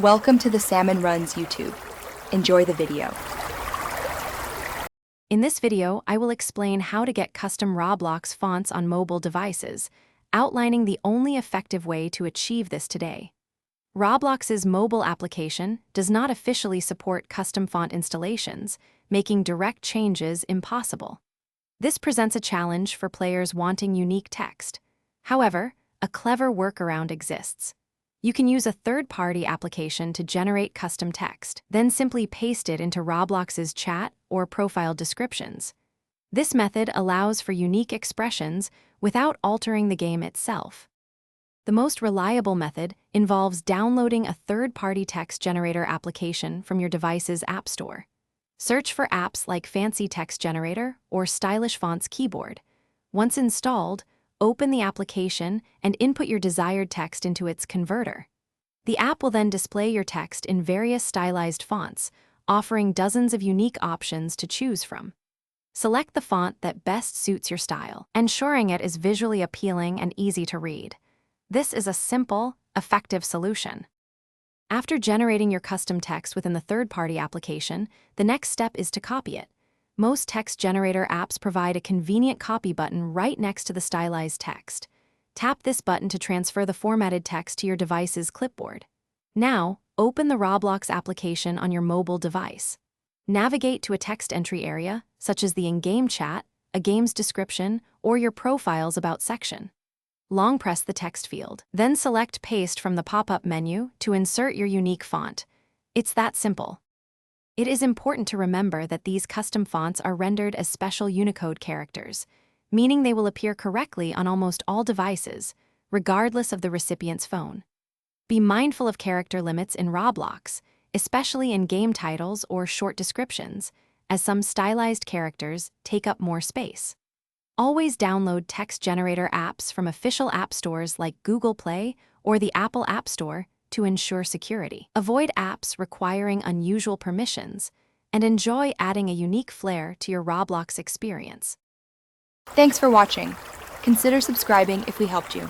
Welcome to the Salmon Runs YouTube. Enjoy the video. In this video, I will explain how to get custom Roblox fonts on mobile devices, outlining the only effective way to achieve this today. Roblox's mobile application does not officially support custom font installations, making direct changes impossible. This presents a challenge for players wanting unique text. However, a clever workaround exists. You can use a third-party application to generate custom text, then simply paste it into Roblox's chat or profile descriptions. This method allows for unique expressions without altering the game itself. The most reliable method involves downloading a third-party text generator application from your device's app store. Search for apps like Fancy Text Generator or Stylish Fonts Keyboard. Once installed, open the application and input your desired text into its converter. The app will then display your text in various stylized fonts, offering dozens of unique options to choose from. Select the font that best suits your style, ensuring it is visually appealing and easy to read. This is a simple, effective solution. After generating your custom text within the third-party application, the next step is to copy it. Most text generator apps provide a convenient copy button right next to the stylized text. Tap this button to transfer the formatted text to your device's clipboard. Now, open the Roblox application on your mobile device. Navigate to a text entry area, such as the in-game chat, a game's description, or your profile's About section. Long press the text field, then select Paste from the pop-up menu to insert your unique font. It's that simple. It is important to remember that these custom fonts are rendered as special Unicode characters, meaning they will appear correctly on almost all devices, regardless of the recipient's phone. Be mindful of character limits in Roblox, especially in game titles or short descriptions, as some stylized characters take up more space. Always download text generator apps from official app stores like Google Play or the Apple App Store to ensure security. Avoid apps requiring unusual permissions, and enjoy adding a unique flair to your Roblox experience. Thanks for watching. Consider subscribing if we helped you.